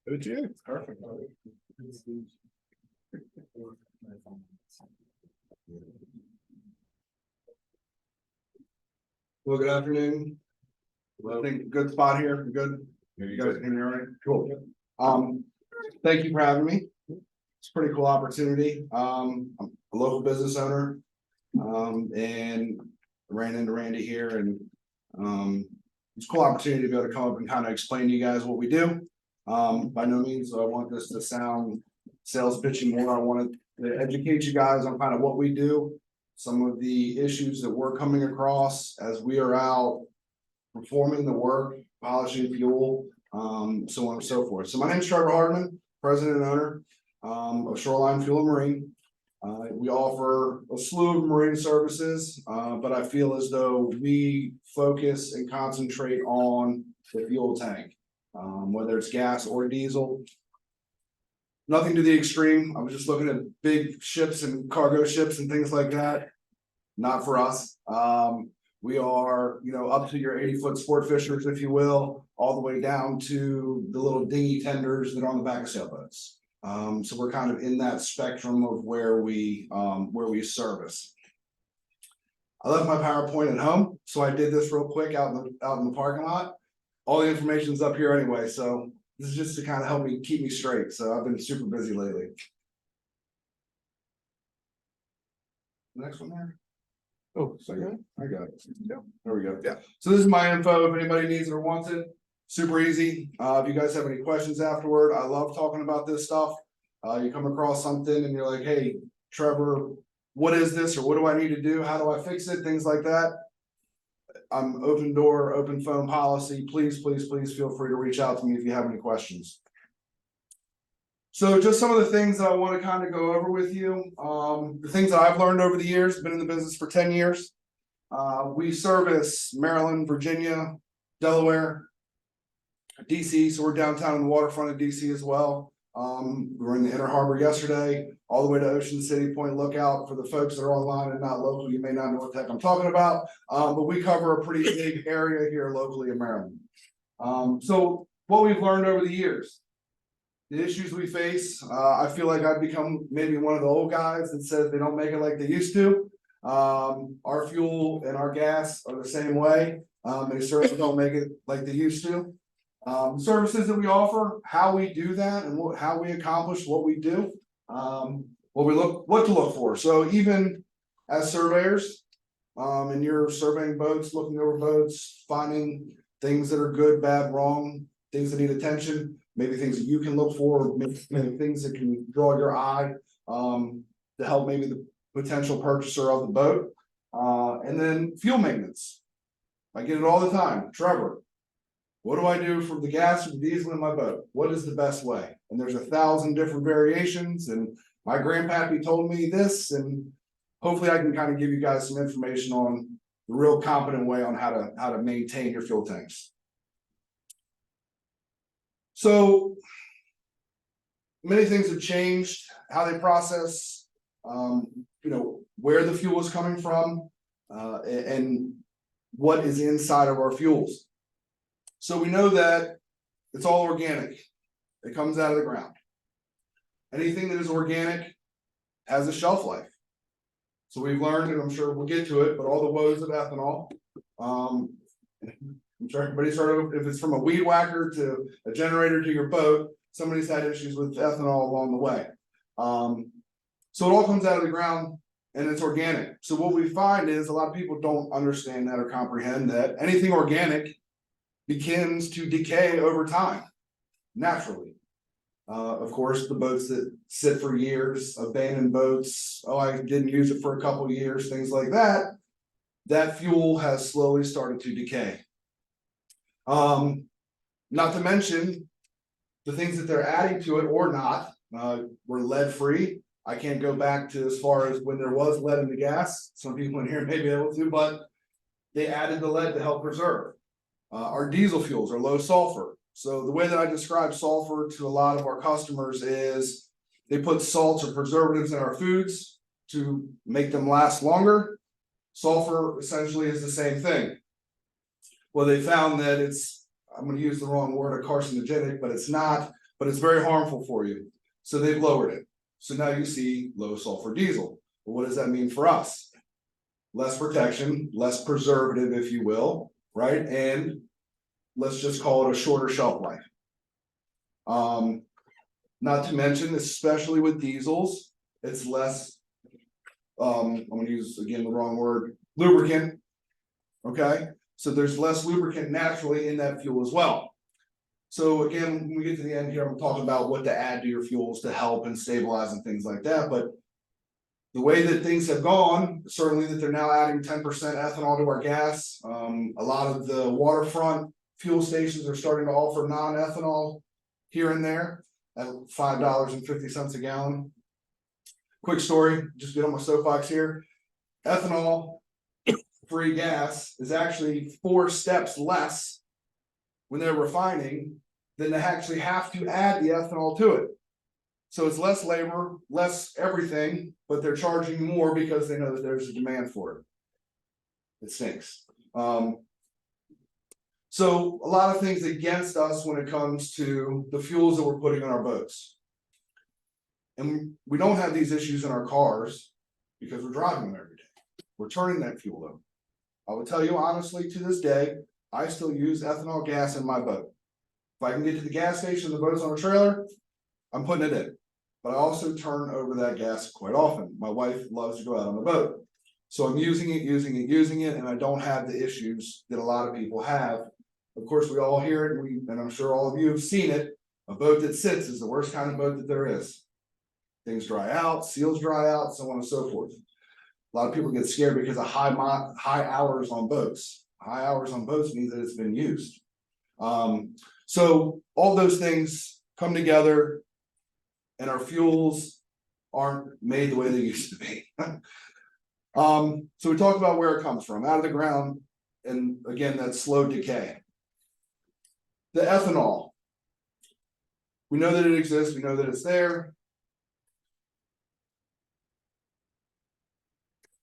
Good you. Perfect. Well, good afternoon. I think good spot here. We're good. You guys can hear me all right? Cool. Thank you for having me. It's a pretty cool opportunity. I'm a local business owner. And ran into Randy here and it's a cool opportunity to be able to come up and kind of explain to you guys what we do. By no means do I want this to sound sales pitching more. I wanted to educate you guys on kind of what we do, some of the issues that we're coming across as we are out performing the work, polishing fuel, so on and so forth. So my name is Trevor Hardman, president and owner of Shoreline Fuel and Marine. We offer a slew of marine services, but I feel as though we focus and concentrate on the fuel tank, whether it's gas or diesel. Nothing to the extreme. I was just looking at big ships and cargo ships and things like that. Not for us. We are, up to your 80-foot sport fishers, if you will, all the way down to the little dinghy tenders that are on the back of sailboats. So we're kind of in that spectrum of where we service. I left my PowerPoint at home, so I did this real quick out in the parking lot. All the information's up here anyway, so this is just to kind of help me keep me straight. So I've been super busy lately. Next one there. Oh, second. I got it. Yeah, there we go. Yeah. So this is my info. If anybody needs it or wants it, super easy. If you guys have any questions afterward, I love talking about this stuff. You come across something and you're like, hey, Trevor, what is this? Or what do I need to do? How do I fix it? Things like that. I'm open door, open phone policy. Please, please, please feel free to reach out to me if you have any questions. So just some of the things that I want to kind of go over with you. The things that I've learned over the years, been in the business for 10 years. We service Maryland, Virginia, Delaware, DC, so we're downtown in the waterfront of DC as well. We were in the Inner Harbor yesterday, all the way to Ocean City, Point Lookout. For the folks that are online and not local, you may not know what the heck I'm talking about, but we cover a pretty big area here locally in Maryland. So what we've learned over the years, the issues we face, I feel like I've become maybe one of the old guys that says they don't make it like they used to. Our fuel and our gas are the same way. They certainly don't make it like they used to. Services that we offer, how we do that, and how we accomplish what we do, what to look for. So even as surveyors, and you're surveying boats, looking over boats, finding things that are good, bad, wrong, things that need attention, maybe things that you can look for, maybe things that can draw your eye, to help maybe the potential purchaser of the boat. And then fuel maintenance. I get it all the time. Trevor, what do I do for the gas or the diesel in my boat? What is the best way? And there's 1,000 different variations, and my grandpappy told me this, and hopefully I can kind of give you guys some information on the real competent way on how to maintain your fuel tanks. So many things have changed, how they process, where the fuel is coming from, and what is inside of our fuels. So we know that it's all organic. It comes out of the ground. Anything that is organic has a shelf life. So we've learned, and I'm sure we'll get to it, but all the woes of ethanol, I'm sure everybody's heard of, if it's from a weed whacker to a generator to your boat, somebody's had issues with ethanol along the way. So it all comes out of the ground and it's organic. So what we find is a lot of people don't understand that or comprehend that anything organic begins to decay over time, naturally. Of course, the boats that sit for years, abandoned boats, oh, I didn't use it for a couple of years, things like that, that fuel has slowly started to decay. Not to mention the things that they're adding to it or not. We're lead free. I can't go back to as far as when there was lead in the gas. Some people in here may be able to, but they added the lead to help preserve. Our diesel fuels are low sulfur. So the way that I describe sulfur to a lot of our customers is they put salts or preservatives in our foods to make them last longer. Sulfur essentially is the same thing. Well, they found that it's I'm gonna use the wrong word, a carcinogenic, but it's not, but it's very harmful for you. So they've lowered it. So now you see low sulfur diesel. Well, what does that mean for us? Less protection, less preservative, if you will, right? And let's just call it a shorter shelf life. Not to mention, especially with diesels, it's less, I'm gonna use again the wrong word, lubricant. Okay, so there's less lubricant naturally in that fuel as well. So again, when we get to the end here, I'm talking about what to add to your fuels to help and stabilize and things like that. But the way that things have gone, certainly that they're now adding 10% ethanol to our gas. A lot of the waterfront fuel stations are starting to offer non-ethanol here and there at $5.50 a gallon. Quick story, just get on my soapbox here. Ethanol free gas is actually 4 steps less when they're refining than they actually have to add the ethanol to it. So it's less labor, less everything, but they're charging more because they know that there's a demand for it. It stinks. So a lot of things against us when it comes to the fuels that we're putting on our boats. And we don't have these issues in our cars because we're driving them every day. We're turning that fuel over. I will tell you honestly, to this day, I still use ethanol gas in my boat. If I can get to the gas station, the boat's on a trailer, I'm putting it in. But I also turn over that gas quite often. My wife loves to go out on the boat. So I'm using it, and I don't have the issues that a lot of people have. Of course, we all hear it, and I'm sure all of you have seen it. A boat that sits is the worst kind of boat that there is. Things dry out, seals dry out, so on and so forth. A lot of people get scared because of high hours on boats. High hours on boats means that it's been used. So all those things come together, and our fuels aren't made the way they used to be. So we talked about where it comes from, out of the ground, and again, that slow decay. The ethanol. We know that it exists, we know that it's there.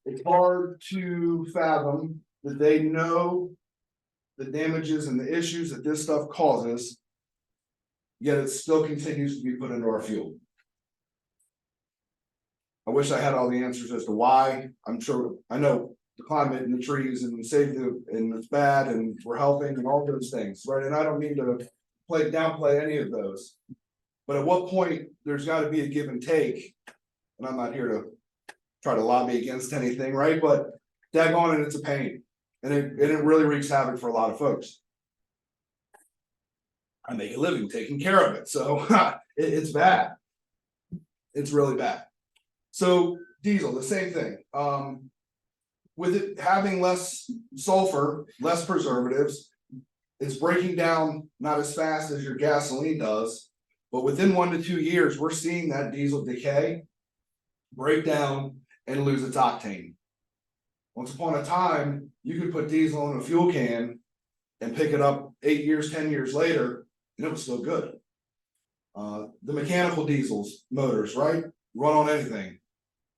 It's hard to fathom that they know the damages and the issues that this stuff causes, yet it still continues to be put into our fuel. I wish I had all the answers as to why. I'm sure I know the climate and the trees and safety and it's bad and we're helping and all those things, right? And I don't mean to downplay any of those. But at what point there's got to be a give and take, and I'm not here to try to lobby against anything, right? But daggone it, it's a pain. And it really wreaks havoc for a lot of folks. I make a living taking care of it. So it's bad. It's really bad. So diesel, the same thing. With it having less sulfur, less preservatives, it's breaking down not as fast as your gasoline does, but within 1 to 2 years, we're seeing that diesel decay, break down, and lose its octane. Once upon a time, you could put diesel in a fuel can and pick it up 8 years, 10 years later, and it was still good. The mechanical diesels, motors, right? Run on anything.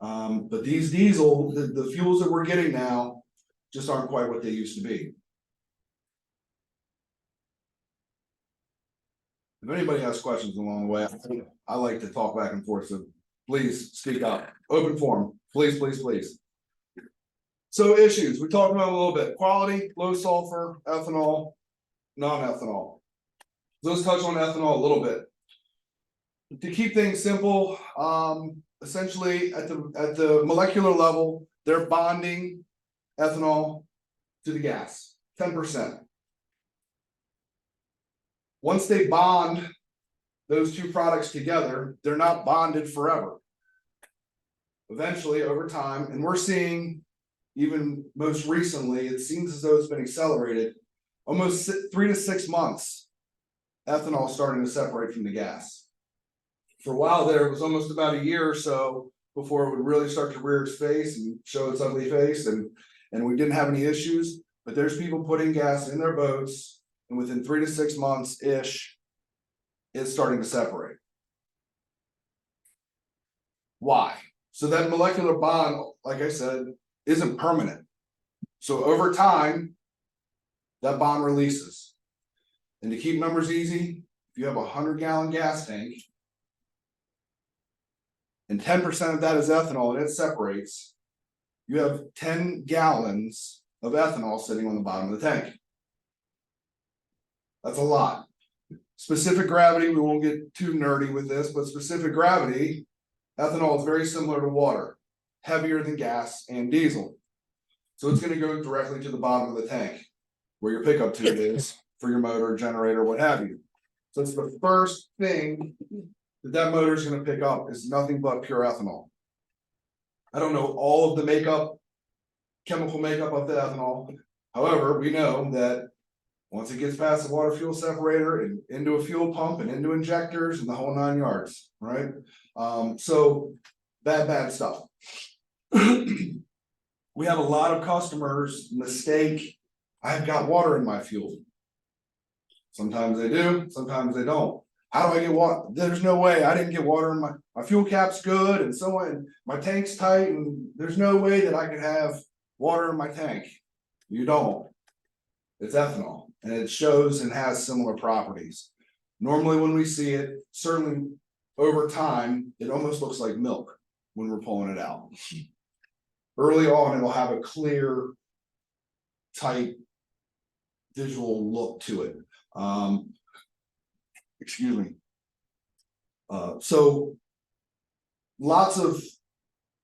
But these diesel, the fuels that we're getting now just aren't quite what they used to be. If anybody has questions along the way, I like to talk back and forth, so please speak up. Open forum, please, please, please. So issues, we talked about a little bit. Quality, low sulfur, ethanol, non-ethanol. Let's touch on ethanol a little bit. To keep things simple, essentially at the molecular level, they're bonding ethanol to the gas, 10%. Once they bond those two products together, they're not bonded forever. Eventually, over time, and we're seeing, even most recently, it seems as though it's been accelerated, almost 3 to 6 months, ethanol starting to separate from the gas. For a while there, it was almost about a year or so before it would really start to rear its face and show its ugly face, and we didn't have any issues. But there's people putting gas in their boats, and within 3 to 6 months ish, it's starting to separate. Why? So that molecular bond, like I said, isn't permanent. So over time, that bond releases. And to keep numbers easy, if you have a 100-gallon gas tank and 10% of that is ethanol and it separates, you have 10 gallons of ethanol sitting on the bottom of the tank. That's a lot. Specific gravity, we won't get too nerdy with this, but specific gravity, ethanol is very similar to water, heavier than gas and diesel. So it's going to go directly to the bottom of the tank where your pickup tube is for your motor, generator, what have you. So it's the first thing that motor is going to pick up is nothing but pure ethanol. I don't know all of the makeup, chemical makeup of the ethanol. However, we know that once it gets past the water fuel separator and into a fuel pump and into injectors and the whole 9 yards, right? So bad stuff. We have a lot of customers mistake, I've got water in my fuel. Sometimes they do, sometimes they don't. How do I get water? There's no way I didn't get water in my fuel cap's good and so on. My tank's tight and there's no way that I could have water in my tank. You don't. It's ethanol and it shows and has similar properties. Normally when we see it, certainly over time, it almost looks like milk when we're pulling it out. Early on, it'll have a clear, tight visual look to it. Excuse me. So lots of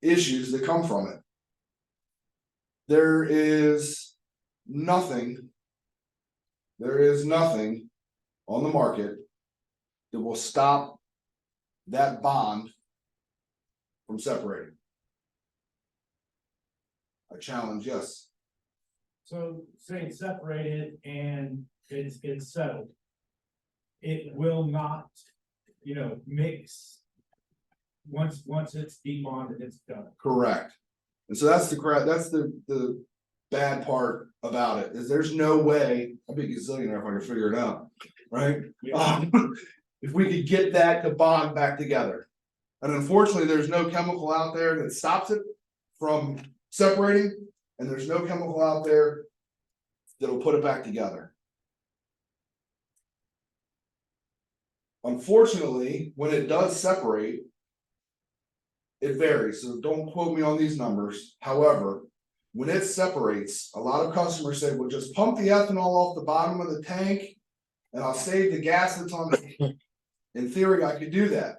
issues that come from it. There is nothing on the market that will stop that bond from separating. I challenge, yes. So say it's separated and it's settled. It will not, mix. Once it's debonded, it's done. Correct. And so that's the bad part about it is there's no way, I'd be a gazillionaire if I could figure it out, right? If we could get that to bond back together. And unfortunately, there's no chemical out there that stops it from separating, and there's no chemical out there that'll put it back together. Unfortunately, when it does separate, it varies, so don't quote me on these numbers. However, when it separates, a lot of customers say, well, just pump the ethanol off the bottom of the tank and I'll save the gas that's on it. In theory, I could do that.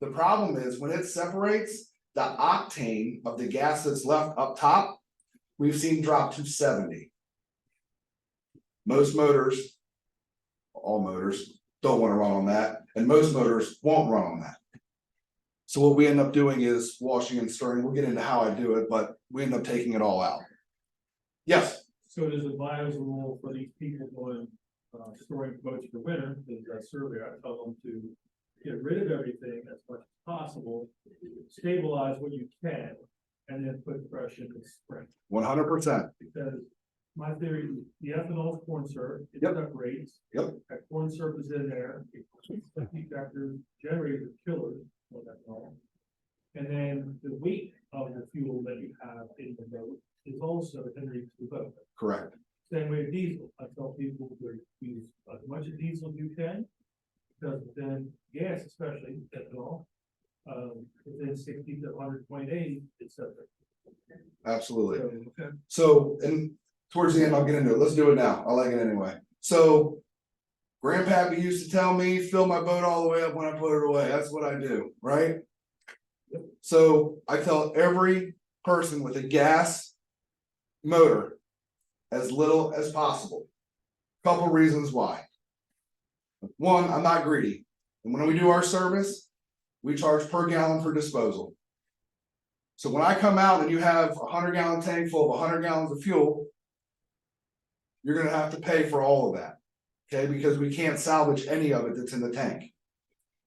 The problem is when it separates, the octane of the gas that's left up top, we've seen drop to 70. Most motors, all motors, don't want to run on that, and most motors won't run on that. So what we end up doing is washing and stirring. We'll get into how I do it, but we end up taking it all out. Yes. So does it advise rule for these people going storing boats for winter? Because that survey, I tell them to get rid of everything as much as possible, stabilize what you can, and then put fresh in the spring. 100%. Because my theory, the ethanol is corn syrup, it separates. Yep. That corn syrup is in there. Heat factors, generators, killers. And then the weight of the fuel that you have in the boat is also enriched the boat. Correct. Same way with diesel. I tell people to use as much of diesel as you can, because then gas, especially ethanol, within 60 to 120 days, it's separate. Absolutely. So, and towards the end, I'll get into it. Let's do it now. I like it anyway. So, Grandpappy used to tell me, fill my boat all the way up when I put it away. That's what I do, right? So I tell every person with a gas motor as little as possible. Couple reasons why. One, I'm not greedy. And when we do our service, we charge per gallon for disposal. So when I come out and you have a 100-gallon tank full of 100 gallons of fuel, you're going to have to pay for all of that. Okay, because we can't salvage any of it that's in the tank.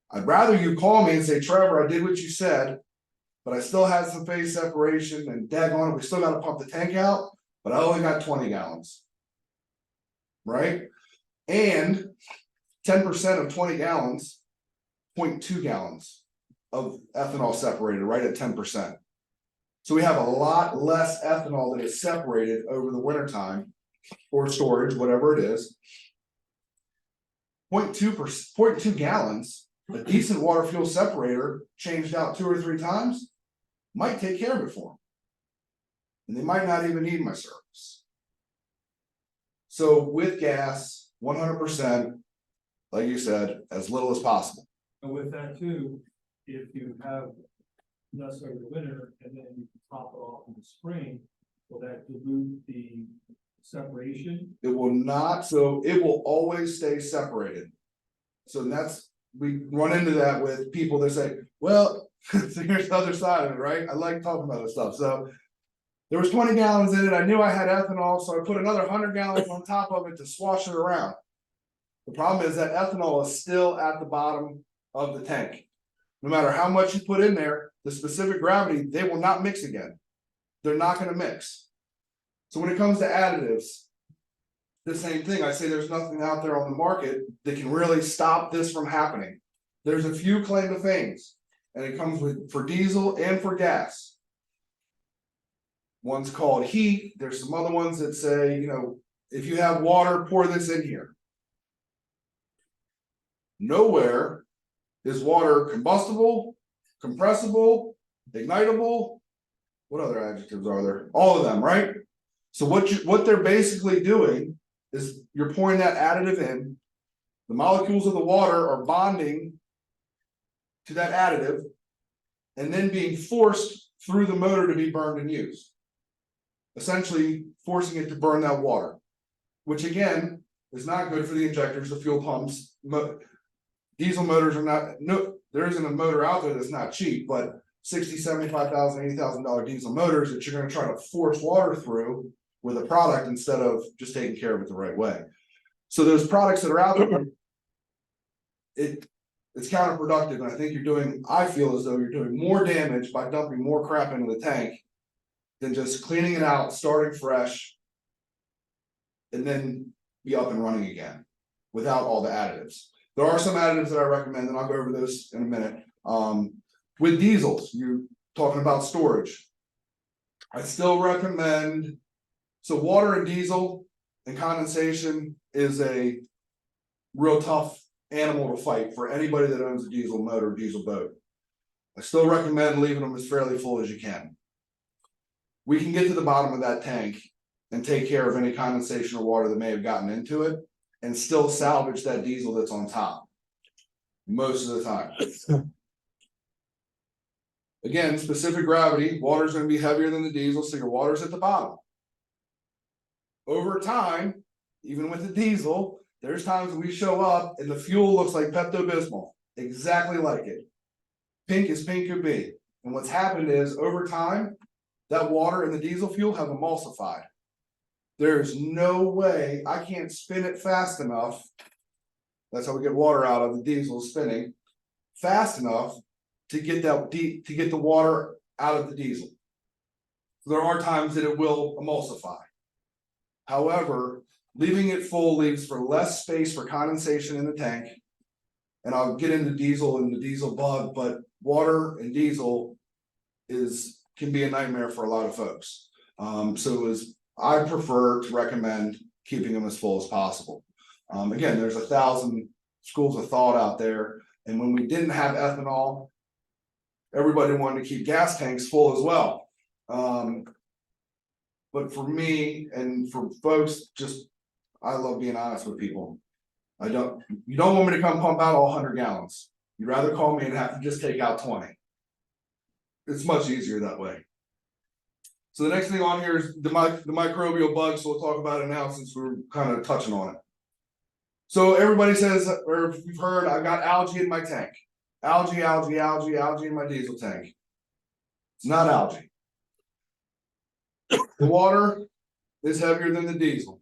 I'd rather you call me and say, Trevor, I did what you said, but I still had some phase separation and daggone it, we still got to pump the tank out, but I only got 20 gallons. Right? And 10% of 20 gallons, 0.2 gallons of ethanol separated, right at 10%. So we have a lot less ethanol that is separated over the wintertime or storage, whatever it is. 0.2 gallons, a decent water fuel separator changed out 2 or 3 times might take care of it for them. And they might not even need my service. So with gas, 100%, like you said, as little as possible. And with that too, if you have less over the winter and then you can top it off in the spring, will that dilute the separation? It will not, so it will always stay separated. So that's, we run into that with people that say, well, so here's the other side of it, right? I like talking about this stuff. So there was 20 gallons in it. I knew I had ethanol, so I put another 100 gallons on top of it to swash it around. The problem is that ethanol is still at the bottom of the tank. No matter how much you put in there, the specific gravity, they will not mix again. They're not going to mix. So when it comes to additives, the same thing. I say there's nothing out there on the market that can really stop this from happening. There's a few claim to fames, and it comes with for diesel and for gas. One's called heat. There's some other ones that say, you know, if you have water, pour this in here. Nowhere is water combustible, compressible, ignitable. What other adjectives are there? All of them, right? So what they're basically doing is you're pouring that additive in. The molecules of the water are bonding to that additive and then being forced through the motor to be burned and used. Essentially forcing it to burn that water, which again is not good for the injectors, the fuel pumps. Diesel motors are not, no, there isn't a motor out there that's not cheap, but $60,000, $75,000, $80,000 diesel motors that you're going to try to force water through with a product instead of just taking care of it the right way. So those products that are out there, it's counterproductive. And I think I feel as though you're doing more damage by dumping more crap into the tank than just cleaning it out, starting fresh, and then be up and running again without all the additives. There are some additives that I recommend, and I'll go over those in a minute. With diesels, you're talking about storage. I still recommend, so water and diesel and condensation is a real tough animal to fight for anybody that owns a diesel motor, diesel boat. I still recommend leaving them as fairly full as you can. We can get to the bottom of that tank and take care of any condensation or water that may have gotten into it and still salvage that diesel that's on top most of the time. Again, specific gravity, water is going to be heavier than the diesel, so your water's at the bottom. Over time, even with the diesel, there's times we show up and the fuel looks like Pepto-Bismol, exactly like it. Pink as pink could be. And what's happened is over time, that water and the diesel fuel have emulsified. There's no way, I can't spin it fast enough. That's how we get water out of the diesel spinning fast enough to get the water out of the diesel. So there are times that it will emulsify. However, leaving it full leaves for less space for condensation in the tank. And I'll get into diesel and the diesel bug, but water and diesel can be a nightmare for a lot of folks. I prefer to recommend keeping them as full as possible. Again, there's 1,000 schools of thought out there. And when we didn't have ethanol, everybody wanted to keep gas tanks full as well. But for me and for folks, I love being honest with people. You don't want me to come pump out all 100 gallons. You'd rather call me and have to just take out 20. It's much easier that way. So the next thing on here is the microbial bugs. So we'll talk about it now since we're kind of touching on it. So everybody says, or if you've heard, I've got algae in my tank. Algae in my diesel tank. It's not algae. The water is heavier than the diesel.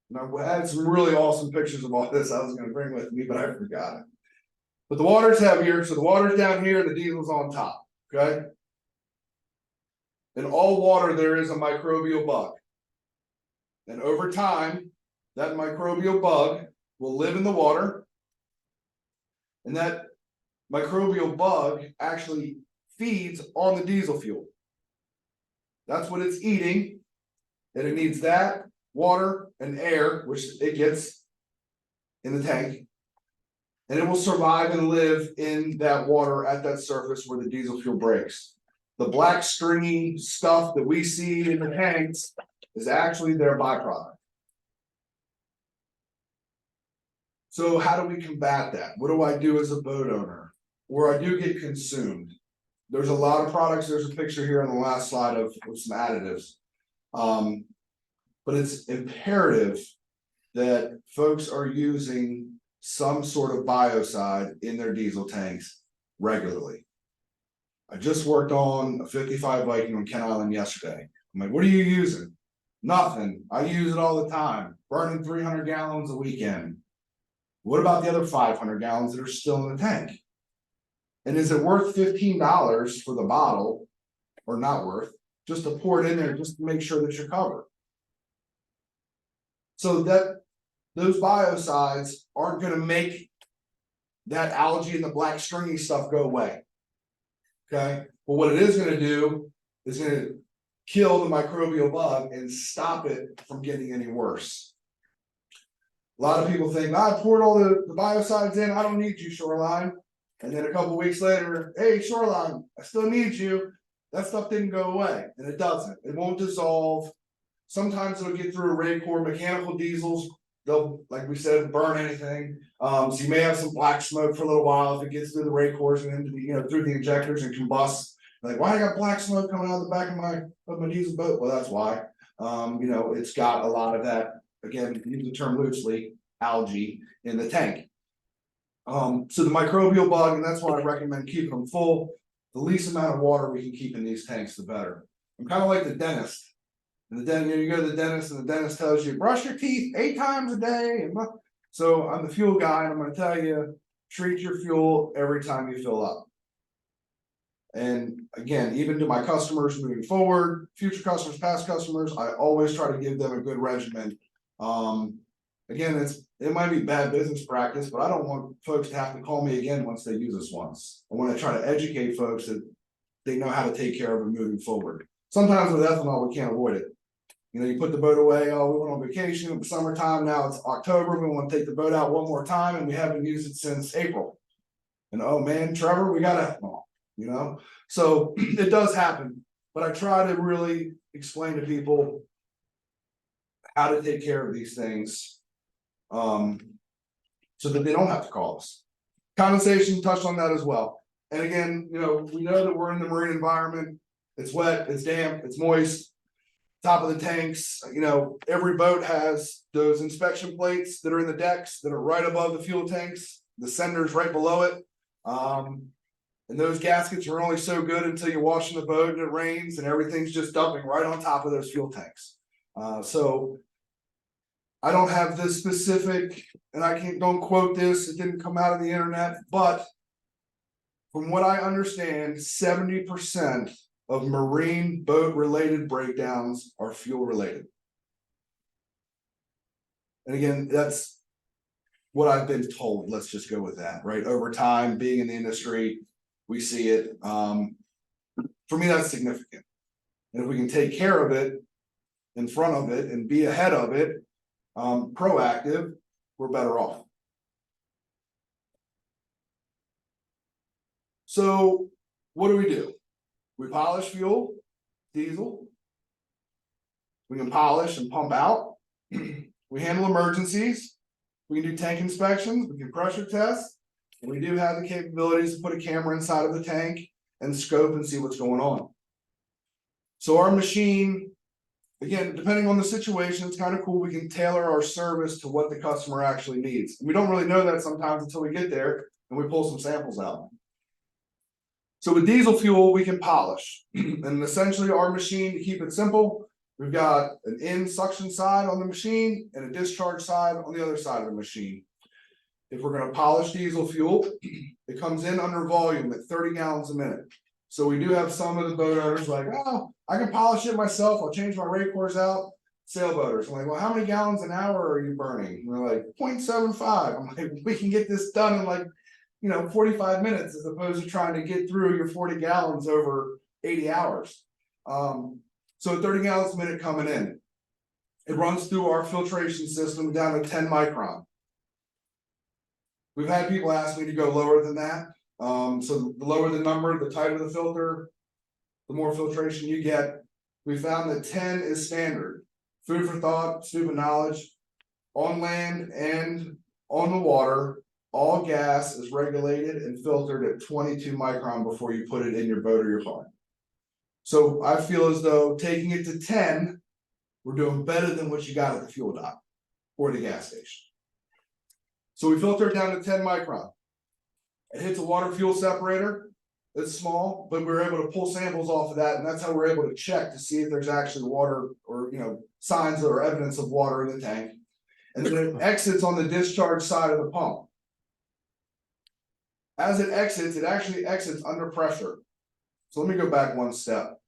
And I had some really awesome pictures of all this I was going to bring with me, but I forgot it. But the water's heavier, so the water's down here and the diesel's on top. Okay. In all water, there is a microbial bug. And over time, that microbial bug will live in the water. And that microbial bug actually feeds on the diesel fuel. That's what it's eating. And it needs that, water, and air, which it gets in the tank. And it will survive and live in that water at that surface where the diesel fuel breaks. The black stringy stuff that we see in the tanks is actually their byproduct. So how do we combat that? What do I do as a boat owner? Where I do get consumed. There's a lot of products, there's a picture here on the last slide of some additives. But it's imperative that folks are using some sort of biocide in their diesel tanks regularly. I just worked on a 55 Viking on Kent Island yesterday. I'm like, what are you using? Nothing. I use it all the time, burning 300 gallons a weekend. What about the other 500 gallons that are still in the tank? And is it worth $15 for the bottle or not worth, just to pour it in there just to make sure that you're covered? So that those biocides aren't going to make that algae and the black stringy stuff go away. Okay, well, what it is going to do is going to kill the microbial bug and stop it from getting any worse. A lot of people think, I poured all the biocides in, I don't need you, Shoreline. And then a couple weeks later, hey, Shoreline, I still need you. That stuff didn't go away, and it doesn't. It won't dissolve. Sometimes it'll get through a rate core. Mechanical diesels, they'll, like we said, burn anything. So you may have some black smoke for a little while if it gets through the rate cores and into the, through the injectors and combusts. Like, why I got black smoke coming out of the back of my diesel boat? Well, that's why. It's got a lot of that, again, use the term loosely, algae in the tank. So the microbial bug, and that's why I recommend keeping them full. The least amount of water we can keep in these tanks, the better. I'm kind of like the dentist. And you go to the dentist, and the dentist tells you, brush your teeth 8 times a day. So I'm the fuel guy, and I'm going to tell you, treat your fuel every time you fill up. And again, even to my customers moving forward, future customers, past customers, I always try to give them a good regimen. Again, it might be bad business practice, but I don't want folks to have to call me again once they use us once. I want to try to educate folks that they know how to take care of it moving forward. Sometimes with ethanol, we can't avoid it. You put the boat away, oh, we went on vacation, it's summertime, now it's October, we want to take the boat out one more time, and we haven't used it since April. And oh man, Trevor, we got ethanol, So it does happen, but I try to really explain to people how to take care of these things. So that they don't have to call us. Condensation, touched on that as well. And again, we know that we're in the marine environment. It's wet, it's damp, it's moist. Top of the tanks, every boat has those inspection plates that are in the decks that are right above the fuel tanks. The sender's right below it. And those gaskets are only so good until you're washing the boat and it rains and everything's just dumping right on top of those fuel tanks. So I don't have this specific, and don't quote this, it didn't come out of the internet, but from what I understand, 70% of marine boat related breakdowns are fuel related. And again, that's what I've been told. Let's just go with that, right? Over time, being in the industry, we see it. For me, that's significant. And if we can take care of it, in front of it, and be ahead of it, proactive, we're better off. So what do? We polish fuel, diesel. We can polish and pump out. We handle emergencies. We can do tank inspections. We can pressure test. And we do have the capabilities to put a camera inside of the tank and scope and see what's going on. So our machine, again, depending on the situation, it's kind of cool. We can tailor our service to what the customer actually needs. And we don't really know that sometimes until we get there and we pull some samples out. So with diesel fuel, we can polish. And essentially our machine, to keep it simple, we've got an in suction side on the machine and a discharge side on the other side of the machine. If we're going to polish diesel fuel, it comes in under volume at 30 gallons a minute. So we do have some of the boat owners like, oh, I can polish it myself. I'll change my rate cores out. Sailboaters. I'm like, well, how many gallons an hour are you burning? And they're like 0.75. I'm like, we can get this done in like, 45 minutes as opposed to trying to get through your 40 gallons over 80 hours. So 30 gallons a minute coming in. It runs through our filtration system down to 10 micron. We've had people ask me to go lower than that. So the lower the number, the tighter the filter, the more filtration you get. We found that 10 is standard. Food for thought, stupid knowledge. On land and on the water, all gas is regulated and filtered at 22 micron before you put it in your boat or your car. So I feel as though taking it to 10, we're doing better than what you got at the fuel dock or the gas station. So we filter it down to 10 micron. It hits a water fuel separator. It's small, but we're able to pull samples off of that, and that's how we're able to check to see if there's actually water or signs or evidence of water in the tank. And then it exits on the discharge side of the pump. As it exits, it actually exits under pressure. So let me go back one step.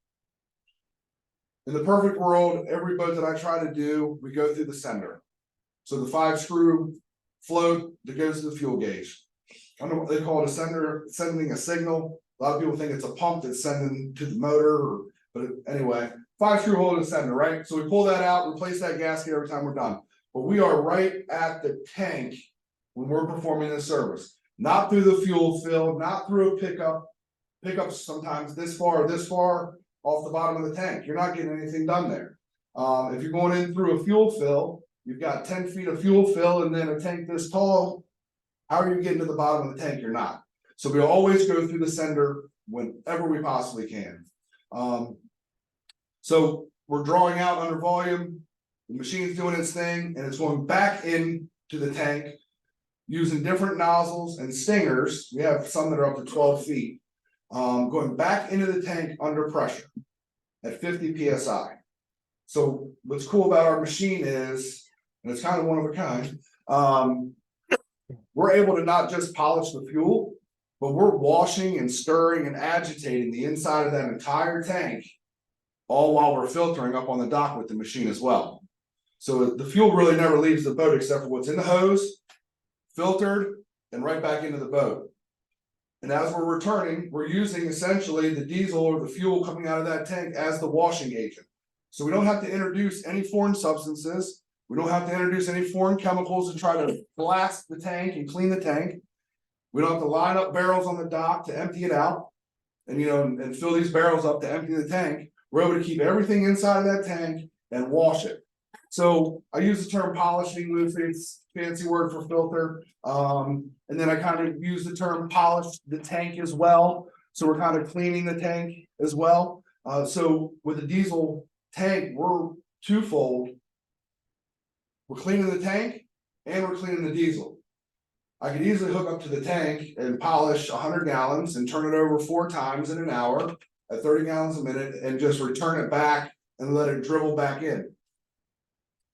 In the perfect world, every boat that I try to do, we go through the sender. So the 5-screw float that goes to the fuel gauge. I don't know what they call it, a sender, sending a signal. A lot of people think it's a pump that's sending to the motor, but anyway, 5-screw hole in the sender, right? So we pull that out, replace that gasket every time we're done. But we are right at the tank when we're performing this service. Not through the fuel fill, not through a pickup. Pickups sometimes this far off the bottom of the tank. You're not getting anything done there. If you're going in through a fuel fill, you've got 10 feet of fuel fill and then a tank this tall. How are you getting to the bottom of the tank? You're not. So we always go through the sender whenever we possibly can. So we're drawing out under volume. The machine's doing its thing and it's going back into the tank using different nozzles and stingers. We have some that are up to 12 feet. Going back into the tank under pressure at 50 PSI. So what's cool about our machine is, and it's kind of one of a kind, we're able to not just polish the fuel, but we're washing and stirring and agitating the inside of that entire tank, all while we're filtering up on the dock with the machine as well. So the fuel really never leaves the boat except for what's in the hose, filtered, and right back into the boat. And as we're returning, we're using essentially the diesel or the fuel coming out of that tank as the washing agent. So we don't have to introduce any foreign substances. We don't have to introduce any foreign chemicals to try to blast the tank and clean the tank. We don't have to line up barrels on the dock to empty it out and and fill these barrels up to empty the tank. We're able to keep everything inside of that tank and wash it. So I use the term polishing loosely, it's a fancy word for filter. And then I kind of use the term polish the tank as well. So we're kind of cleaning the tank as well. So with a diesel tank, we're twofold. We're cleaning the tank and we're cleaning the diesel. I could easily hook up to the tank and polish 100 gallons and turn it over 4 times in an hour at 30 gallons a minute and just return it back and let it dribble back in.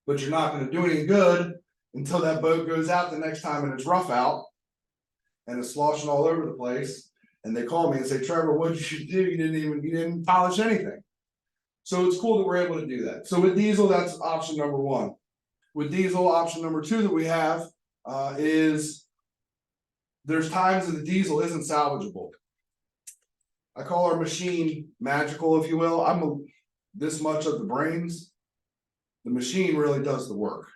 But you're not going to do any good until that boat goes out the next time and it's rough out and it's sloshing all over the place. And they call me and say, Trevor, what did you do? You didn't polish anything. So it's cool that we're able to do that. So with diesel, that's option number 1. With diesel, option number 2 that we have is there's times that the diesel isn't salvageable. I call our machine magical, if you will. I'm this much of the brains. The machine really does the work.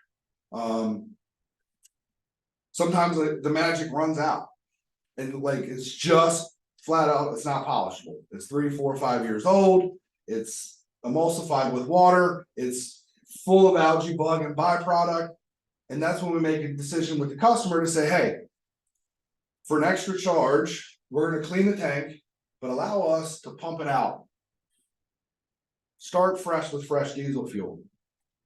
Sometimes the magic runs out and it's just flat out, it's not polishable. It's 3, 4, 5 years old. It's emulsified with water. It's full of algae, bug, and byproduct. And that's when we make a decision with the customer to say, hey, for an extra charge, we're going to clean the tank, but allow us to pump it out. Start fresh with fresh diesel fuel.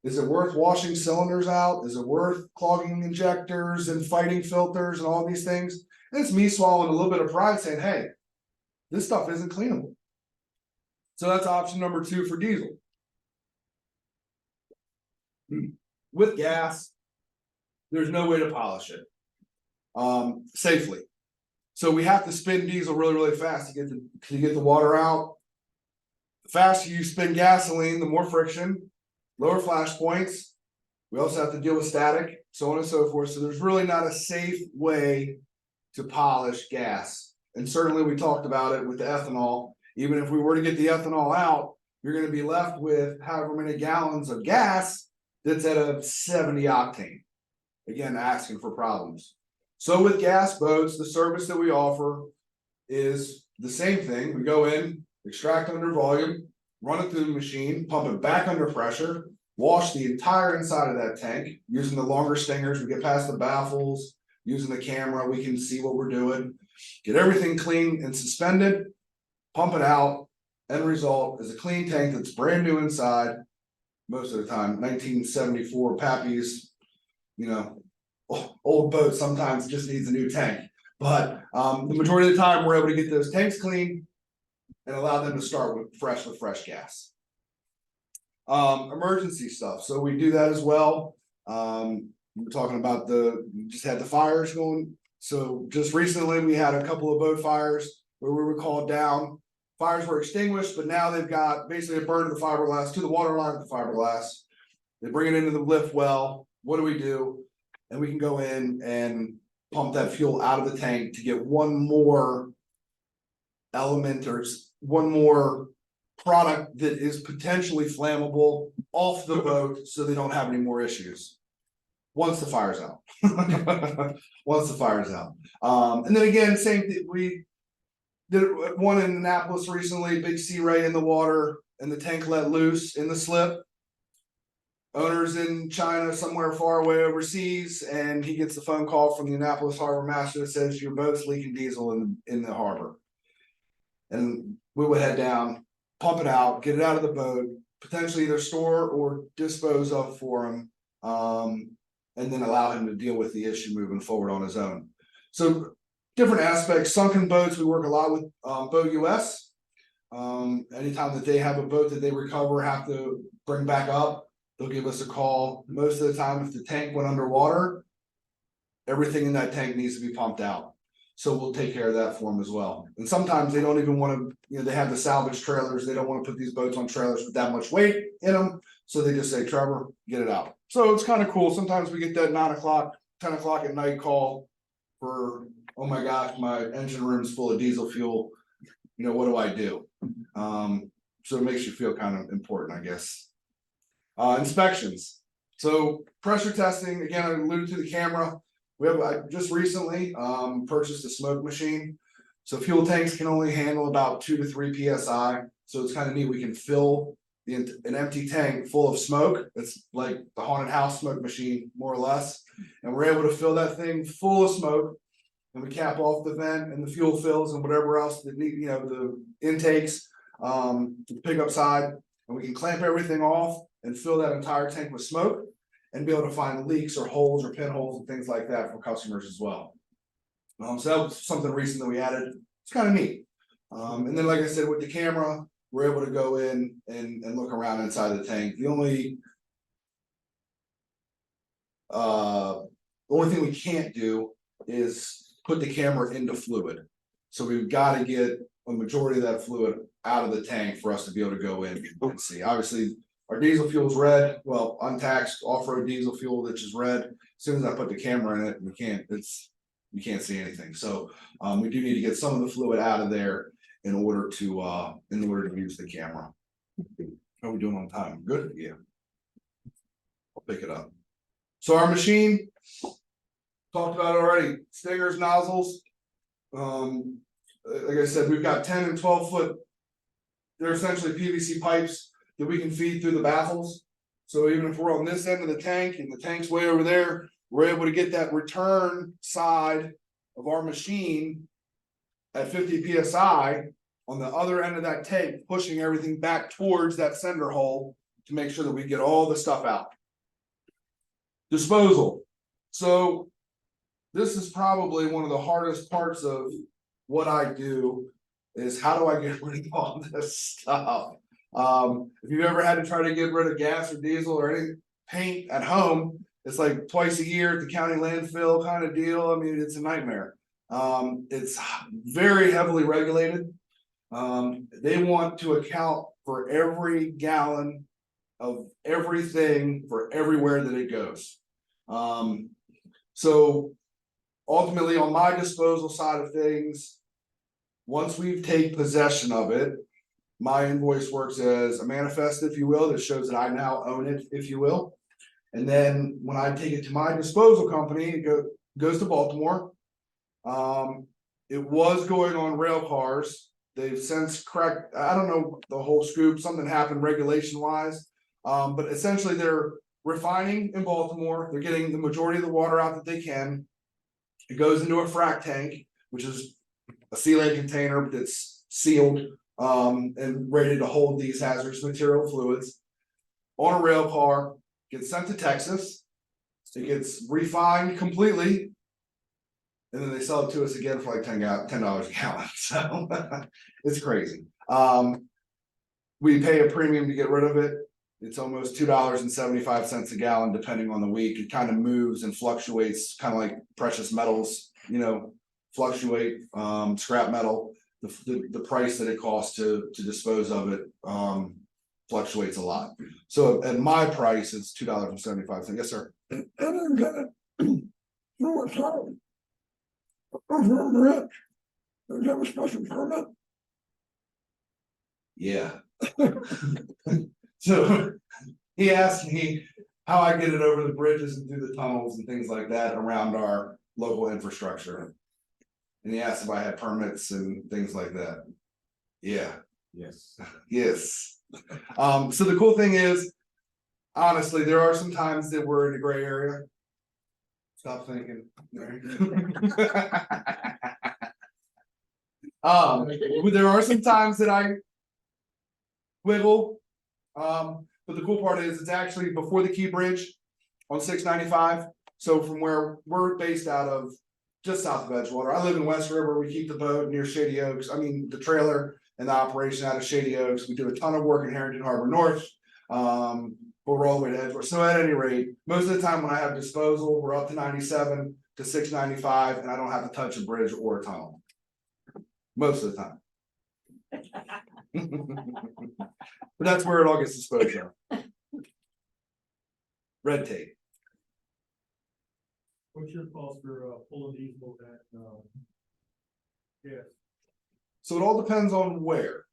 Is it worth washing cylinders out? Is it worth clogging injectors and fighting filters and all these things? And it's me swallowing a little bit of pride saying, hey, this stuff isn't cleanable. So that's option number 2 for diesel. With gas, there's no way to polish it safely. So we have to spin diesel really, really fast to get the water out. The faster you spin gasoline, the more friction, lower flash points. We also have to deal with static, so on and so forth. So there's really not a safe way to polish gas. And certainly we talked about it with the ethanol. Even if we were to get the ethanol out, you're going to be left with however many gallons of gas that's at a 70 octane. Again, asking for problems. So with gas boats, the service that we offer is the same thing. We go in, extract under volume, run it through the machine, pump it back under pressure, wash the entire inside of that tank using the longer stingers. We get past the baffles, using the camera, we can see what we're doing, get everything clean and suspended, pump it out. End result is a clean tank that's brand new inside. Most of the time, 1974 Pappy's, you know, old boat sometimes just needs a new tank. But the majority of the time, we're able to get those tanks clean and allow them to start with fresh gas. Emergency stuff. So we do that as well. We're talking about we just had the fires going. So just recently, we had a couple of boat fires where we were called down. Fires were extinguished, but now they've got basically a burn of the fiberglass to the water line of the fiberglass. They bring it into the lift well. What do? And we can go in and pump that fuel out of the tank to get one more element or one more product that is potentially flammable off the boat so they don't have any more issues. Once the fire's out. Once the fire's out. And then again, same thing, we did one in Annapolis recently, big sea ray in the water and the tank let loose in the slip. Owner's in China, somewhere far away overseas, and he gets a phone call from the Annapolis harbor master that says your boat's leaking diesel in the harbor. And we would head down, pump it out, get it out of the boat, potentially either store or dispose of for him, and then allow him to deal with the issue moving forward on his own. So different aspects, sunken boats, we work a lot with Boat US. Anytime that they have a boat that they recover, have to bring back up, they'll give us a call. Most of the time, if the tank went underwater, everything in that tank needs to be pumped out. So we'll take care of that for them as well. And sometimes they don't even want to, they have the salvage trailers. They don't want to put these boats on trailers with that much weight in them. So they just say, Trevor, get it out. So it's kind of cool. Sometimes we get that 9 o'clock, 10 o'clock at night call for, oh my gosh, my engine room's full of diesel fuel. What do I do? So it makes you feel kind of important, I guess. Inspections. So pressure testing, again, I alluded to the camera. I just recently purchased a smoke machine. So fuel tanks can only handle about 2 to 3 PSI. So it's kind of neat. We can fill an empty tank full of smoke. It's like the haunted house smoke machine, more or less. And we're able to fill that thing full of smoke. And we cap off the vent and the fuel fills and whatever else that need, the intakes, the pickup side. And we can clamp everything off and fill that entire tank with smoke and be able to find leaks or holes or pinholes and things like that for customers as well. So that was something recent that we added. It's kind of neat. And then, like I said, with the camera, we're able to go in and look around inside the tank. The only thing we can't do is put the camera into fluid. So we've got to get a majority of that fluid out of the tank for us to be able to go in and see. Obviously, our diesel fuel is red, well, untaxed off-road diesel fuel, which is red. As soon as I put the camera in it, you can't see anything. So we do need to get some of the fluid out of there in order to use the camera. How are we doing on time? Good? Yeah. I'll pick it up. So our machine, talked about it already, stingers, nozzles. Like I said, we've got 10 and 12 foot. They're essentially PVC pipes that we can feed through the baffles. So even if we're on this end of the tank and the tank's way over there, we're able to get that return side of our machine at 50 PSI on the other end of that tank, pushing everything back towards that sender hole to make sure that we get all the stuff out. Disposal. So this is probably one of the hardest parts of what I do is how do I get rid of all this stuff? If you've ever had to try to get rid of gas or diesel or any paint at home, it's like twice a year at the county landfill kind of deal. I mean, it's a nightmare. It's very heavily regulated. They want to account for every gallon of everything for everywhere that it goes. So ultimately on my disposal side of things, once we take possession of it, my invoice works as a manifest, if you will, that shows that I now own it, if you will. And then when I take it to my disposal company, it goes to Baltimore. It was going on rail cars. They've since correct, I don't know the whole scoop, something happened regulation wise. But essentially they're refining in Baltimore. They're getting the majority of the water out that they can. It goes into a frac tank, which is a sealing container that's sealed and ready to hold these hazardous material fluids on a rail car, gets sent to Texas. It gets refined completely. And then they sell it to us again for like $10 a gallon. So it's crazy. We pay a premium to get rid of it. It's almost $2.75 a gallon, depending on the week. It kind of moves and fluctuates, kind of like precious metals, you know, fluctuate. Scrap metal, the price that it costs to dispose of it fluctuates a lot. So at my price, it's $2.75. Yes, sir. Yeah. So he asked me how I get it over the bridges and through the tunnels and things like that around our local infrastructure. And he asked if I had permits and things like that. Yeah. Yes. Yes. So the cool thing is, honestly, there are some times that we're in a gray area. Stop thinking. There are some times that I wiggle. But the cool part is it's actually before the Key Bridge on 695. So from where we're based out of, just south of Edgewater. I live in West River. We keep the boat near Shady Oaks. I mean, the trailer and the operation out of Shady Oaks. We do a ton of work in Harrington Harbor North. But we're all the way to Edgewater. So at any rate, most of the time when I have disposal, we're up to 97 to 695, and I don't have to touch a bridge or a tunnel. Most of the time. But that's where it all gets disposed of. Red tape. What's your cost for pulling these both at? Yeah. So it all depends on where.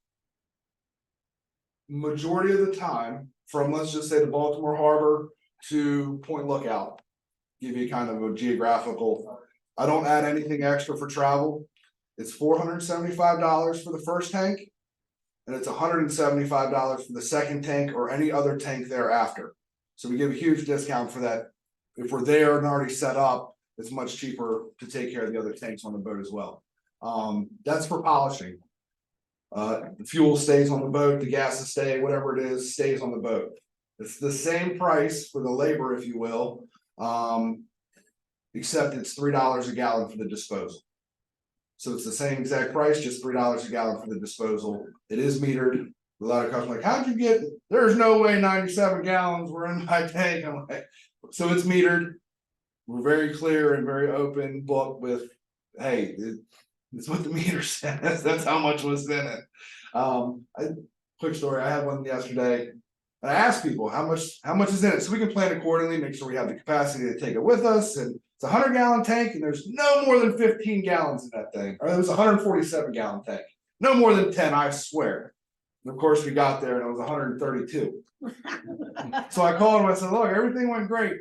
Majority of the time, from let's just say the Baltimore Harbor to Point Lookout, give you kind of a geographical. I don't add anything extra for travel. It's $475 for the first tank, and it's $175 for the second tank or any other tank thereafter. So we give a huge discount for that. If we're there and already set up, it's much cheaper to take care of the other tanks on the boat as well. That's for polishing. The fuel stays on the boat, the gas will stay, whatever it is, stays on the boat. It's the same price for the labor, if you will, except it's $3 a gallon for the disposal. So it's the same exact price, just $3 a gallon for the disposal. It is metered. A lot of customers are like, how'd you get? There's no way 97 gallons were in my tank. I'm like, so it's metered. We're very clear and very open book with, hey, it's what the meter says. That's how much was in it. Quick story. I had one yesterday, and I asked people how much is in it, so we can plan accordingly, make sure we have the capacity to take it with us. And it's a 100-gallon tank, and there's no more than 15 gallons in that thing. Or it was a 147-gallon tank, no more than 10, I swear. And of course, we got there, and it was 132. So I called him. I said, "Look, everything went great.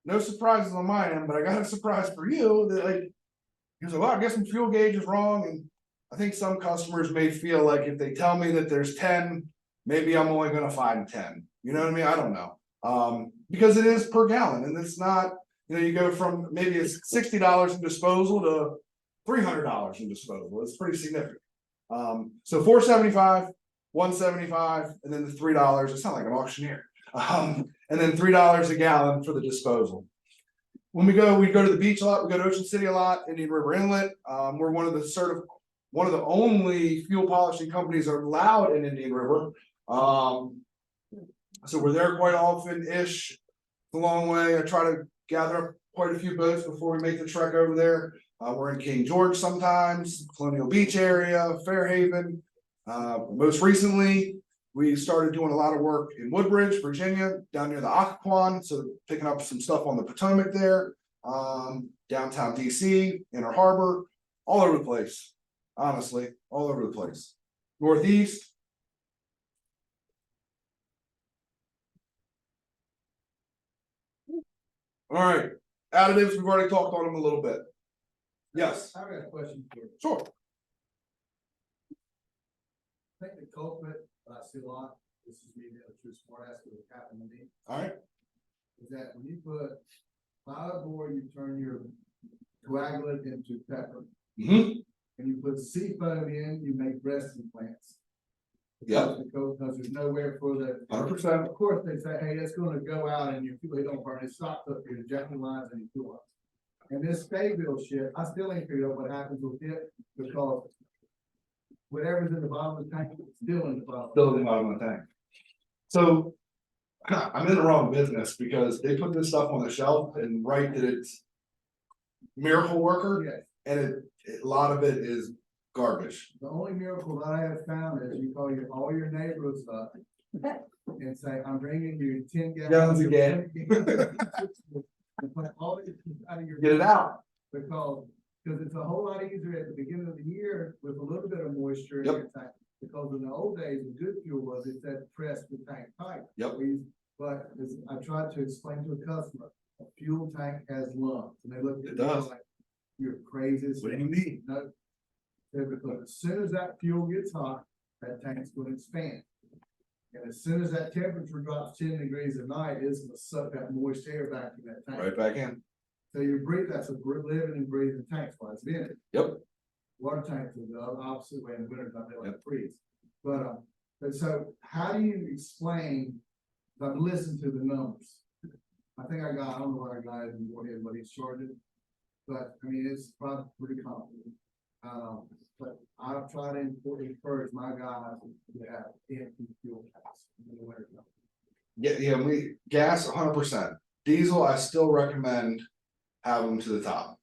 No surprises on my end, but I got a surprise for you." That like, he was like, "Well, I guess some fuel gauge is wrong." And I think some customers may feel like if they tell me that there's 10, maybe I'm only going to find 10. You know what I mean? I don't know. Because it is per gallon, and it's not. You know, you go from maybe it's $60 in disposal to $300 in disposal. It's pretty significant. So $475, $175, and then the $3. It sounds like an auctioneer. And then $3 a gallon for the disposal. When we go to the beach a lot. We go to Ocean City a lot, Indian River Inlet. We're one of the only fuel polishing companies that are allowed in Indian River. So we're there quite often-ish. It's a long way. I try to gather up quite a few boats before we make the trek over there. We're in King George sometimes, Colonial Beach area, Fairhaven. Most recently, we started doing a lot of work in Woodbridge, Virginia, down near the Occoquan. So picking up some stuff on the Potomac there, downtown DC, Inner Harbor, all over the place. Honestly, all over the place. Northeast. All right, additives, we've already talked on them a little bit. Yes, I got a question for you. sure. I think the culprit, I see a lot, this is me, a true smart ass with a cap in the knee, All right. is that when you put fiberboard, you turn your coagulant into pepper. Mm-hmm. And you put seafoam in, you make breast implants. Yeah. Because there's nowhere for the. 100%. Of course, they say, hey, it's gonna go out and your fuel, don't burn, it stops up your injection lines and your fuel lines. And this Spayville shit, I still ain't figured out what happens with it, because whatever's in the bottom of the tank, it's still in the bottom. Still in the bottom of the tank. So I'm in the wrong business because they put this stuff on the shelf and write that it's miracle worker, Yes. and a lot of it is garbage. The only miracle that I have found is you call all your neighbors up and say, I'm bringing you 10 Gallons gallons. again. And put all this out of your. Get it out. Because it's a whole lot easier at the beginning of the year with a little bit of moisture in Yep. your tank. Because in the old days, the good fuel was it said press the tank tight. Yep. But as I tried to explain to a customer, a fuel tank has lungs, and they look at It me does. like, you're crazy. as What do hell." you mean? No. Because as soon as that fuel gets hot, that tank's gonna expand. And as soon as that temperature drops 10 degrees at night, it's gonna suck that moist air back in that tank. Right back in. So you breathe, that's a living and breathing tank, while it's in it. Yep. Water tanks are the opposite way in the winter time, they like to freeze. But so how do you explain, if I've listened to the numbers? I think I don't know what I got in more here, what he's charging. But I mean, it's probably pretty complicated. But I've tried to encourage my guys to have empty fuel tanks in the winter time. Yeah, gas 100%. Diesel, I still recommend having them to the top.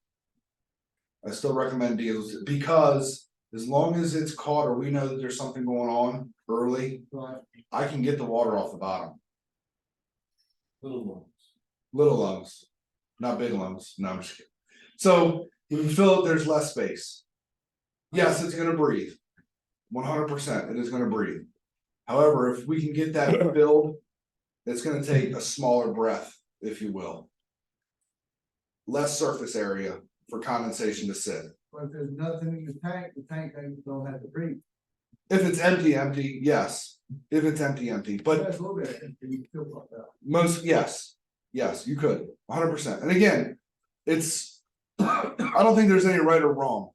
I still recommend diesels because as long as it's caught or we know that there's something going on early, Right. I can get the water off the bottom. Little ones. Little lungs, not big lungs. No, I'm just kidding. So if you fill it, there's less space. Yes, it's gonna breathe. 100%, it is gonna breathe. However, if we can get that filled, it's gonna take a smaller breath, if you will. Less surface area for condensation to sit. But if there's nothing in the tank don't have to breathe. If it's empty, yes. If it's empty, but That's a little bit, and you still pump out. most, yes, you could, 100%. And again, it's, I don't think there's any right or wrong.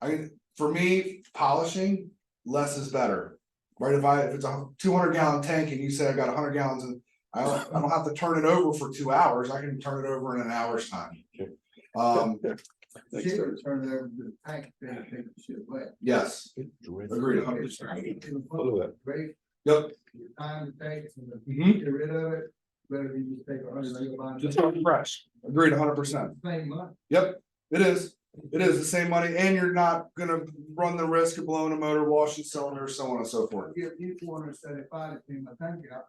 I mean, for me, polishing, less is better, right? If it's a 200 gallon tank and you say I got 100 gallons and I don't have to turn it over for 2 hours, I can turn it over in an hour's time. Shit, turn it over to the tank, they take the shit away. Yes, agreed, 100%. Great, Yep. your time it takes and Mhm. get rid of it, better you just take a hundred. Just fresh, agreed, 100%. Same month. Yep, it is the same money, and you're not gonna run the risk of blowing a motor, washing cylinders, so on and so forth. Give you 475 to clean my tank out,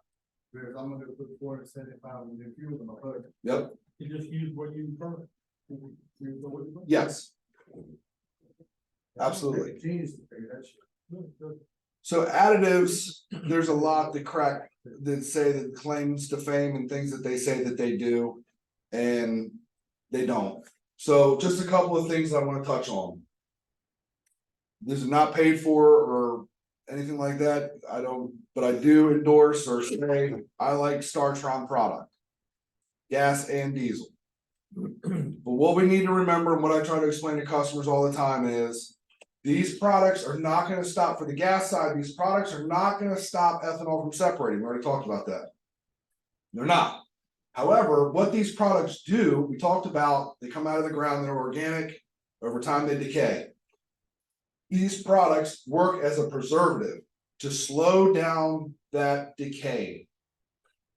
because I'm gonna put 475 in the fuel in my boat. Yep, You just use what you burn. yes, absolutely. Genius to figure that shit. So additives, there's a lot that say that claims to fame and things that they say that they do, and they don't. So just a couple of things I want to touch on. This is not paid for or anything like that. I don't, but I do endorse or say I like StarTron product, gas and diesel. But what we need to remember, and what I try to explain to customers all the time is, these products are not going to stop for the gas side. These products are not going to stop ethanol from separating. We already talked about that. They're not. However, what these products do, we talked about, they come out of the ground, they're organic, over time they decay. These products work as a preservative to slow down that decay,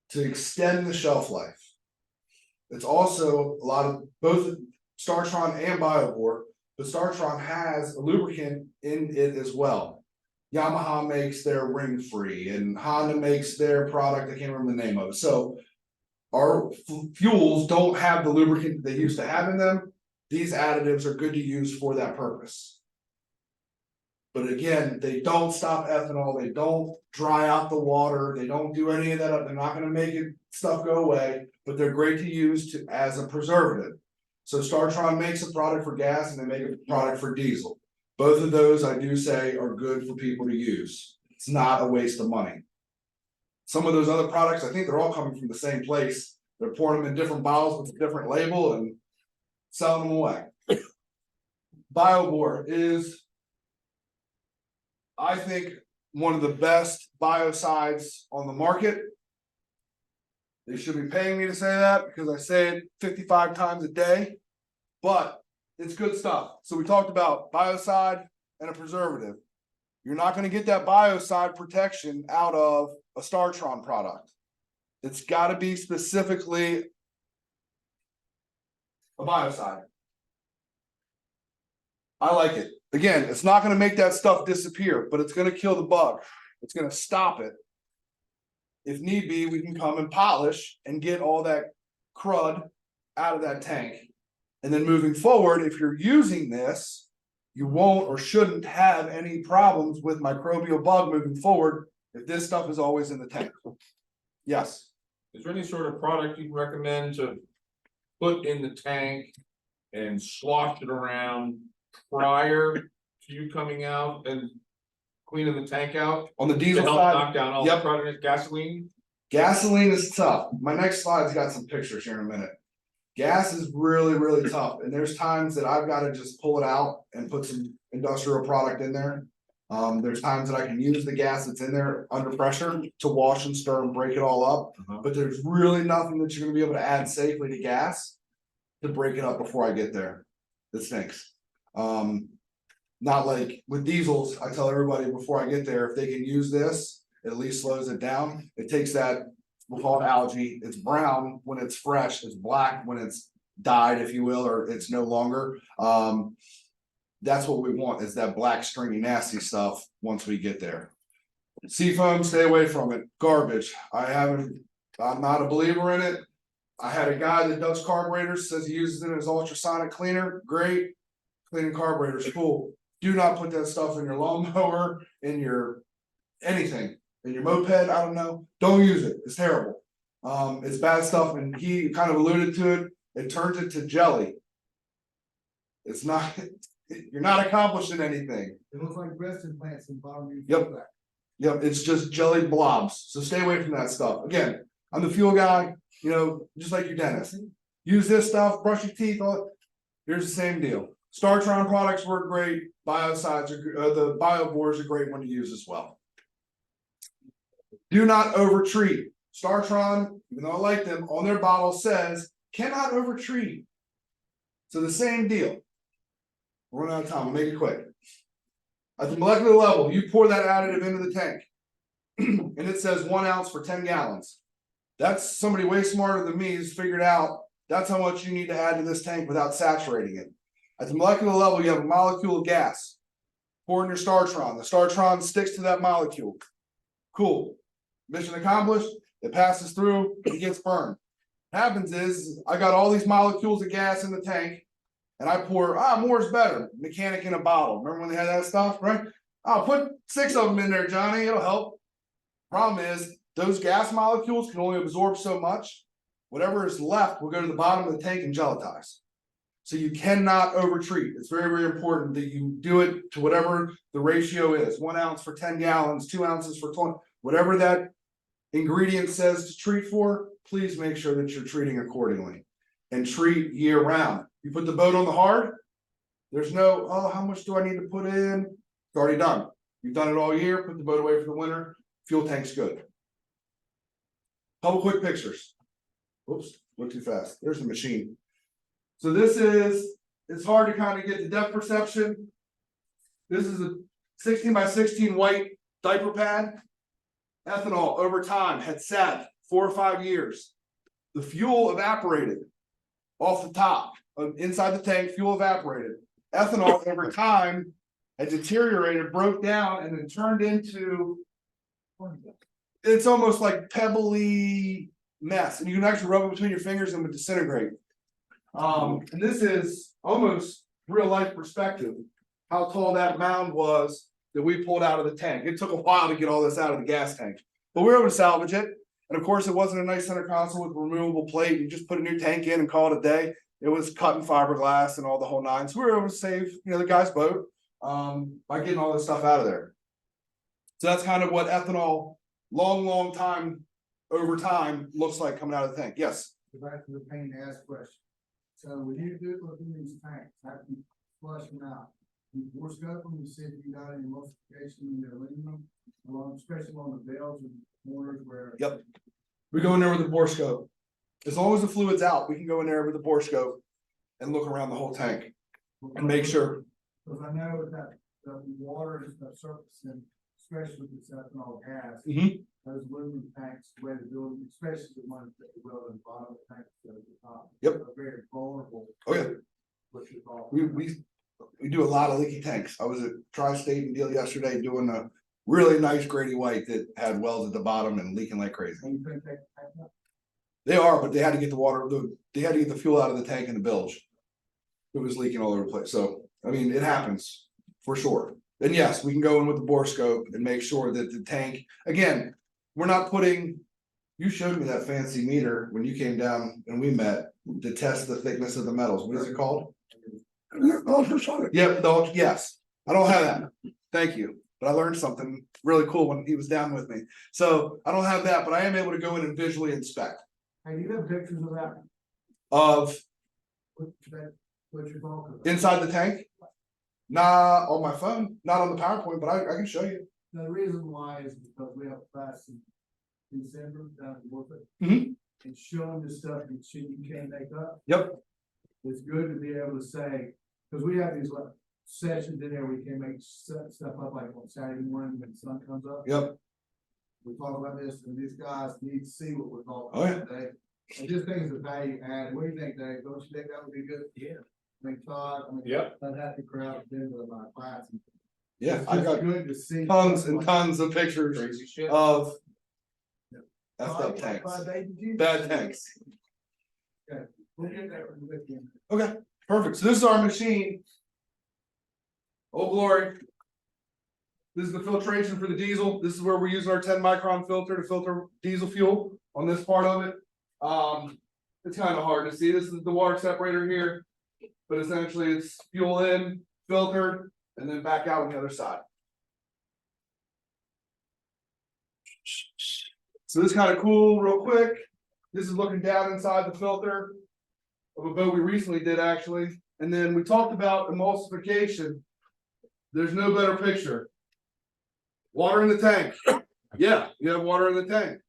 to extend the shelf life. It's also a lot of both StarTron and BioBor, but StarTron has a lubricant in it as well. Yamaha makes their ring free and Honda makes their product, I can't remember the name of it. So our fuels don't have the lubricant they used to have in them. These additives are good to use for that purpose. But again, they don't stop ethanol, they don't dry out the water, they don't do any of that. They're not going to make it stuff go away, but they're great to use as a preservative. So Startron makes a product for gas and they make a product for diesel. Both of those, I do say, are good for people to use. It's not a waste of money. Some of those other products, I think they're all coming from the same place. They're pouring them in different bottles with a different label and selling them away. BioBor is, I think, one of the best biocides on the market. They should be paying me to say that because I say it 55 times a day, but it's good stuff. So we talked about biocide and a preservative. You're not going to get that biocide protection out of a Startron product. It's got to be specifically a biocide. I like it. Again, it's not going to make that stuff disappear, but it's going to kill the bug. It's going to stop it. If need be, we can come and polish and get all that crud out of that tank. And then moving forward, if you're using this, you won't or shouldn't have any problems with microbial bug moving forward if this stuff is always in the tank. Yes. Is there any sort of product you recommend to put in the tank and slosh it around prior to you coming out and cleaning the tank out? On the To diesel help side, knock down all the product, gasoline? gasoline is tough. My next slide's got some pictures here in a minute. Gas is really, really tough. And there's times that I've got to just pull it out and put some industrial product in there. There's times that I can use the gas that's in there under pressure to wash and stir and break it all up. But there's really nothing that you're going to be able to add safely to gas to break it up before I get there. It stinks. Not like with diesels, I tell everybody before I get there, if they can use this, it at least slows it down. It takes that, we'll call it algae. It's brown when it's fresh, it's black when it's dyed, if you will, or it's no longer. That's what we want, is that black stringy nasty stuff once we get there. Seafoam, stay away from it. Garbage. I'm not a believer in it. I had a guy that does carburetors, says he uses it as ultrasonic cleaner. Great. Cleaning carburetors, cool. Do not put that stuff in your lawnmower, in your anything, in your moped. I don't know. Don't use it. It's terrible. It's bad stuff, and he kind of alluded to it. It turns it to jelly. It's not. You're not accomplishing anything. It looks like breast implants in the bottom of your Yep. back. Yep, it's just jelly blobs. So stay away from that stuff. Again, I'm the fuel guy, you know, just like your dentist. Use this stuff, brush your teeth. Here's the same deal. Startron products work great. Biocides are the BioBors are great one to use as well. Do not overtreat. Startron, even though I like them, on their bottle says cannot overtreat. So the same deal. We're running out of time. I'll make it quick. At the molecular level, you pour that additive into the tank, and it says 1 ounce for 10 gallons. That's somebody way smarter than me has figured out that's how much you need to add to this tank without saturating it. At the molecular level, you have a molecule of gas. Pour in your Startron. The Startron sticks to that molecule. Cool. Mission accomplished. It passes through. It gets burned. What happens is I got all these molecules of gas in the tank. And I pour, more is better. Mechanic in a bottle. Remember when they had that stuff, right? I'll put 6 of them in there, Johnny. It'll help. Problem is, those gas molecules can only absorb so much. Whatever is left will go to the bottom of the tank and gelatize. So you cannot overtreat. It's very, very important that you do it to whatever the ratio is. 1 ounce for 10 gallons, 2 ounces for 20. Whatever that ingredient says to treat for, please make sure that you're treating accordingly. And treat year round. You put the boat on the hard, there's no, oh, how much do I need to put in? It's already done. You've done it all year, put the boat away for the winter, fuel tank's good. Couple quick pictures. Oops, went too fast. There's the machine. So this is, it's hard to kind of get the depth perception. This is a 16 by 16 white diaper pad. Ethanol over time had sat 4 or 5 years. The fuel evaporated off the top. Inside the tank, fuel evaporated. Ethanol over time had deteriorated, broke down, and then turned into, it's almost like pebbly mess. And you can actually rub it between your fingers and it would disintegrate. And this is almost real life perspective, how tall that mound was that we pulled out of the tank. It took a while to get all this out of the gas tank, but we were able to salvage it. And of course, it wasn't a nice center console with a removable plate. You just put a new tank in and call it a day. it was cut in fiberglass and all the whole nine, so we were able to save, the guy's boat, by getting all this stuff out of there. So that's kind of what ethanol, long time, over time, looks like coming out of the tank, yes. Back to the pain to ask question. So when you do look in these tanks, after you flush them out, you force scope them, you see if you got any emulsification in the aluminum, especially on the valves and corners where. Yep. We go in there with the bore scope. As long as the fluid's out, we can go in there with the bore scope and look around the whole tank and make sure. Because I know that the water is the surface and especially with this ethanol gas. Mhm. Those aluminum tanks, the way to build them, especially the ones that are well in the bottom of the tank, so the top. Yep. Are very vulnerable. Oh, yeah. What you call. We do a lot of leaky tanks. I was at Tri-State and Deal yesterday doing a really nice Grady White that had wells at the bottom and leaking like crazy. And you couldn't take the tank up? They are, but they had to get the water, they had to get the fuel out of the tank in the bilge. It was leaking all over the place, so, I mean, it happens, for sure. Then yes, we can go in with the bore scope and make sure that the tank, again, we're not putting. You showed me that fancy meter when you came down and we met to test the thickness of the metals, what is it called? Yep, yes, I don't have that, thank you, but I learned something really cool when he was down with me. So I don't have that, but I am able to go in and visually inspect. Hey, you have pictures of that? Of What you're talking about? inside the tank? Nah, on my phone, not on the PowerPoint, but I can show you. The reason why is because we have a class in December down in Warford. Mhm. And showing the stuff and shit you can't make up. Yep. It's good to be able to say, because we have these like sessions in there, we can make stuff up like on Saturday morning when the sun comes up. Yep. We talk about this and these guys need to see what we're talking Oh, yeah. about today. And just things of value added. What do you think, Dave? Don't you think that would be good? Yeah. I mean, Todd, Yep. I'd have to crowd into my class. Yeah, It's I just got good to see. tons and tons of pictures Crazy shit. of. Yep. Effed up tanks, Bad bad tanks. We'll get that with you. Okay, perfect. So this is our machine. Oh, glory. This is the filtration for the diesel. This is where we're using our 10-micron filter to filter diesel fuel on this part of it. It's kind of hard to see. This is the water separator here. But essentially it's fuel in, filtered, and then back out on the other side. So this is kind of cool, real quick. This is looking down inside the filter of a boat we recently did actually. And then we talked about emulsification. There's no better picture. Water in the tank. Yeah, you have water in the tank.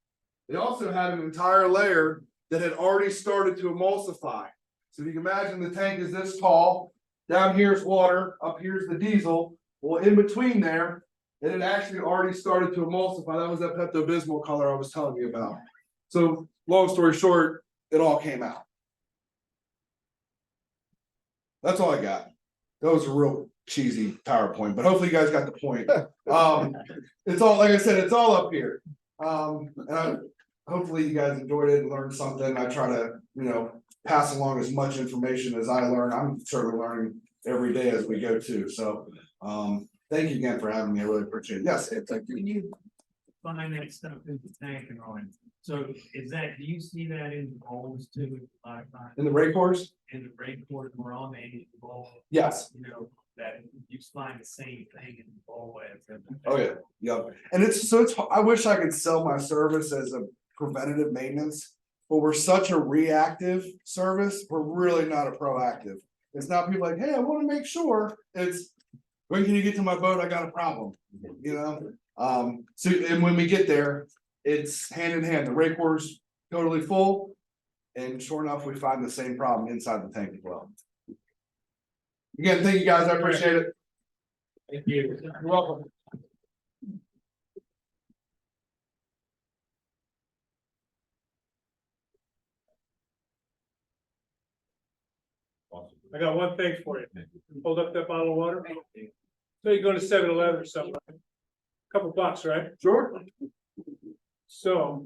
They also had an entire layer that had already started to emulsify. So if you can imagine the tank is this tall, down here's water, up here's the diesel. Well, in between there, it had actually already started to emulsify. That was that Pepto-Bismol color I was telling you about. So long story short, it all came out. That's all I got. That was a real cheesy PowerPoint, but hopefully you guys got the point. It's all, like I said, it's all up here. Hopefully you guys enjoyed it and learned something. I try to, pass along as much information as I learn. I'm certainly learning every day as we go too. So, thank you again for having me. I really appreciate it. Yes, thank you. When you find that stuff in the tank and all, so is that, do you see that in the bowls too? In the rate course? In the break board, we're on the bowl? Yes. That you find the same thing in the bowl as. Oh, yeah, yep. And I wish I could sell my service as a preventative maintenance, but we're such a reactive service. We're really not a proactive. It's not people like, hey, I want to make sure. It's, when can you get to my boat? I got a problem, So, and when we get there, it's hand in hand. The rake core's totally full. And sure enough, we find the same problem inside the tank as well. Again, thank you guys. I appreciate it. Thank you. You're welcome. I got one thing for you. Hold up that bottle of water. So you go to 7-Eleven or something. Couple bucks, right? Sure. So